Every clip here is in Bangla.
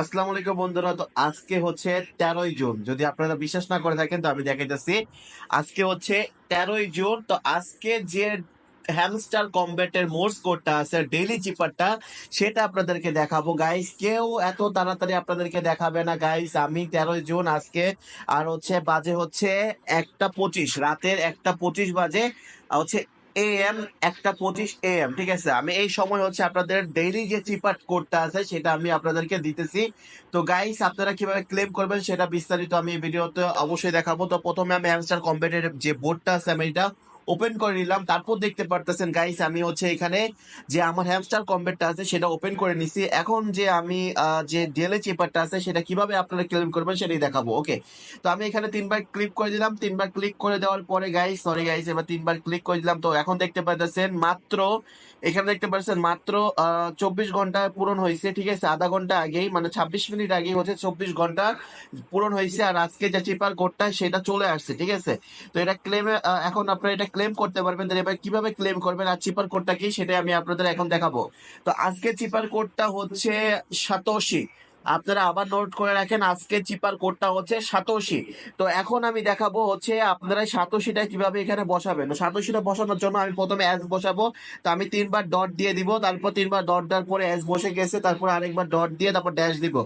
আসসালামু আলাইকুম বন্ধুরা। তো আজকে হচ্ছে 13ই জুন। যদি আপনারা বিশ্বাস না করে থাকেন তো আমি দেখাইতেছি। আজকে হচ্ছে 13ই জুন। তো আজকে যে হ্যামস্টার কমব্যাটের মোর্স কোডটা আছে ডেইলি চিপারটা, সেটা আপনাদেরকে দেখাবো গাইস। কেউ এত তাড়াতাড়ি আপনাদেরকে দেখাবে না গাইস। আমি 13ই জুন আজকে, আর হচ্ছে বাজে হচ্ছে 1টা 25, রাতের 1টা 25 বাজে হচ্ছে AM, 1টা 25 AM, ঠিক আছে। আমি এই সময় হচ্ছে আপনাদের ডেইলি যে চিপার কোডটা আছে সেটা আমি আপনাদেরকে দিতেছি। তো গাইস, আপনারা কিভাবে ক্লেম করবেন সেটা বিস্তারিত আমি এই ভিডিওতে অবশ্যই দেখাবো। তো প্রথমে আমি হ্যামস্টার কম্পিউটার যে বোর্ডটা আছে আমি এটা ওপেন করে নিলাম। তারপর দেখতে পারতেছেন গাইস, আমি হচ্ছে এখানে যে আমার হ্যামস্টার কম্পিউটার আছে সেটা ওপেন করে নিছি। এখন যে আমি যে ডিএলএ চিপারটা আছে সেটা কিভাবে আপনারা ক্লেম করবেন সেটাই দেখাবো। ওকে, তো আমি এখানে 3বার ক্লিক করে দিলাম। 3বার ক্লিক করে দেওয়ার পরে গাইস, সরি গাইস, এবার 3বার ক্লিক করে দিলাম। তো এখন দেখতে পাচ্ছেন মাত্র, এখানে দেখতে পাচ্ছেন মাত্র 24 ঘন্টা পূরণ হয়েছে, ঠিক আছে। আধা ঘন্টা আগেই, মানে 26 মিনিট আগেই হচ্ছে 24 ঘন্টা পূরণ হয়েছে। আর আজকে যে চিপার কোডটা সেটা চলে আসছে, ঠিক আছে। তো এটা ক্লেমে, এখন আপনারা এটা ক্লেম করতে পারবেন। তো এবার কিভাবে ক্লেম করবেন আর চিপার কোডটা কি সেটাই আমি আপনাদের এখন দেখাবো। তো আজকে চিপার কোডটা হচ্ছে সাতোশি। আপনারা আবার নোট করে রাখেন, আজকে চিপার কোডটা হচ্ছে সাতোশি। তো এখন আমি দেখাবো হচ্ছে আপনারা সাতোশিটা কিভাবে এখানে বসাবেন। সাতোশিটা বসানোর জন্য আমি প্রথমে অ্যাজ বসাবো। তো আমি 3বার ডট দিয়ে দিব, তারপর 3বার ডট দেওয়ার পরে অ্যাজ বসে গেছে, তারপর আরেকবার ডট দিয়ে তারপর ড্যাশ দিব।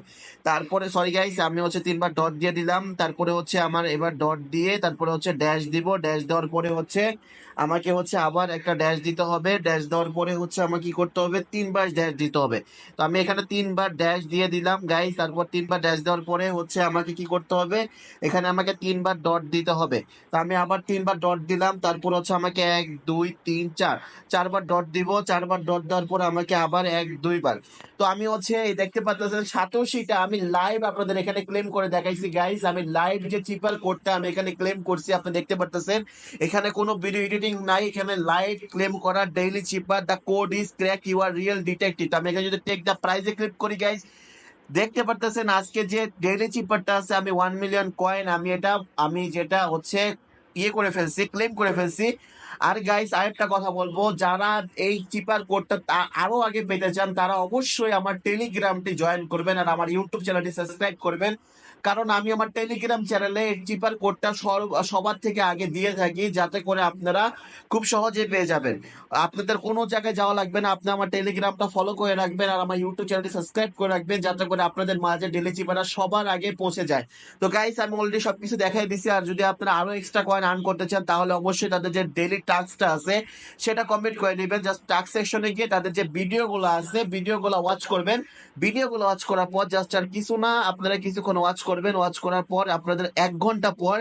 তারপরে সরি গাইস, আমি হচ্ছে 3বার ডট দিয়ে দিলাম, তারপরে হচ্ছে আমার এবার ডট দিয়ে তারপরে হচ্ছে ড্যাশ দিব। ড্যাশ দেওয়ার পরে হচ্ছে আমাকে হচ্ছে আবার একটা ড্যাশ দিতে হবে। ড্যাশ দেওয়ার পরে হচ্ছে আমাকে কি করতে হবে, 3বার ড্যাশ দিতে হবে। তো আমি এখানে 3বার ড্যাশ দিয়ে দিলাম গাইস। তারপর 3বার ড্যাশ দেওয়ার পরে হচ্ছে আমাকে কি করতে হবে, এখানে আমাকে 3বার ডট দিতে হবে। তো আমি আবার 3বার ডট দিলাম। তারপর হচ্ছে আমাকে 1 2 3 4 4বার ডট দিব। 4বার ডট দেওয়ার পর আমাকে আবার 1 2 বার। তো আমি হচ্ছে এই দেখতে পাচ্ছেন সাতোশিটা আমি লাইভ আপনাদের এখানে ক্লেম করে দেখাইছি গাইস। আমি লাইভ যে চিপার কোডটা আমি এখানে ক্লেম করছি, আপনি দেখতে পাচ্ছেন এখানে কোনো ভিডিও এডিটিং নাই। এখানে লাইভ ক্লেম করা daily cipher, the code is crack, you are real detective. আমি এখানে যদি টেক দ্য প্রাইজে ক্লিক করি গাইস, দেখতে পারতেছেন আজকে যে ডেইলি চিপারটা আছে আমি 1 মিলিয়ন কয়েন আমি এটা, আমি যেটা হচ্ছে ইয়ে করে ফেলছি, ক্লেম করে ফেলছি। আর গাইস, আরেকটা কথা বলবো, যারা এই চিপার কোডটা আরো আগে পেতে চান তারা অবশ্যই আমার টেলিগ্রামটি জয়েন করবেন আর আমার ইউটিউব চ্যানেলটি সাবস্ক্রাইব করবেন। কারণ আমি আমার টেলিগ্রাম চ্যানেলে চিপার কোডটা সবার থেকে আগে দিয়ে থাকি, যাতে করে আপনারা খুব সহজে পেয়ে যাবেন। আপনাদের কোনো জায়গায় যাওয়া লাগবে না, আপনি আমার টেলিগ্রামটা ফলো করে রাখবেন আর আমার ইউটিউব চ্যানেলটি সাবস্ক্রাইব করে রাখবেন, যাতে করে আপনাদের মাঝে ডেলি চিপারা সবার আগে পৌঁছে যায়। তো গাইস, আমি অলরেডি সবকিছু দেখাই দিছি। আর যদি আপনারা আরো এক্সট্রা কয়েন আর্ন করতে চান তাহলে অবশ্যই তাদের যে ডেলি টাস্কটা আছে সেটা কমপ্লিট করে নেবেন। জাস্ট টাস্ক সেকশনে গিয়ে তাদের যে ভিডিওগুলো আছে ভিডিওগুলো ওয়াচ করবেন। ভিডিওগুলো ওয়াচ করার পর জাস্ট আর কিছু না, আপনারা কিছুক্ষণ ওয়াচ করবেন। ওয়াচ করার পর আপনাদের 1 ঘন্টা পর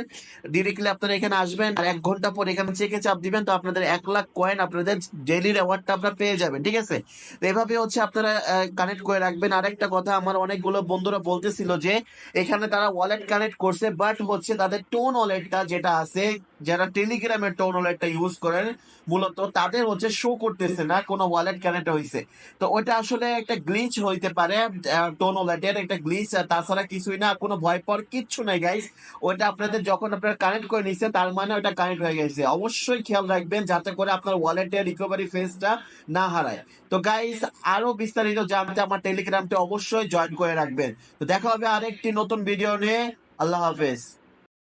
ডিরেক্টলি আপনারা এখানে আসবেন আর 1 ঘন্টা পর এখানে চেকে চাপ দিবেন। তো আপনাদের 1 লাখ কয়েন আপনাদের ডেইলি রেওয়ার্ডটা আপনারা পেয়ে যাবেন, ঠিক আছে। তো এভাবে হচ্ছে আপনারা কানেক্ট করে রাখবেন। আরেকটা কথা, আমার অনেকগুলো বন্ধুরা বলতেছিল যে এখানে তারা ওয়ালেট কানেক্ট করছে, বাট হচ্ছে তাদের টোন ওয়ালেটটা যেটা আছে, যারা টেলিগ্রামের টোন ওয়ালেটটা ইউজ করেন মূলত, তাদের হচ্ছে শো করতেছে না কোনো ওয়ালেট কানেক্ট হয়েছে। তো ওটা আসলে একটা গ্লিচ হইতে পারে, টোন ওয়ালেটের একটা গ্লিচ, তাছাড়া কিছুই না। কোনো ভয় পাওয়ার কিচ্ছু নাই গাইস। ওটা আপনাদের যখন আপনারা কানেক্ট করে নিচ্ছেন তার মানে ওটা কানেক্ট হয়ে গেছে। অবশ্যই খেয়াল রাখবেন যাতে করে আপনার ওয়ালেটের রিকভারি ফেজটা না হারায়। তো গাইস, আরো বিস্তারিত জানতে আমার টেলিগ্রামটা অবশ্যই জয়েন করে রাখবেন। তো দেখা হবে আরেকটি নতুন ভিডিও নিয়ে। আল্লাহ হাফেজ।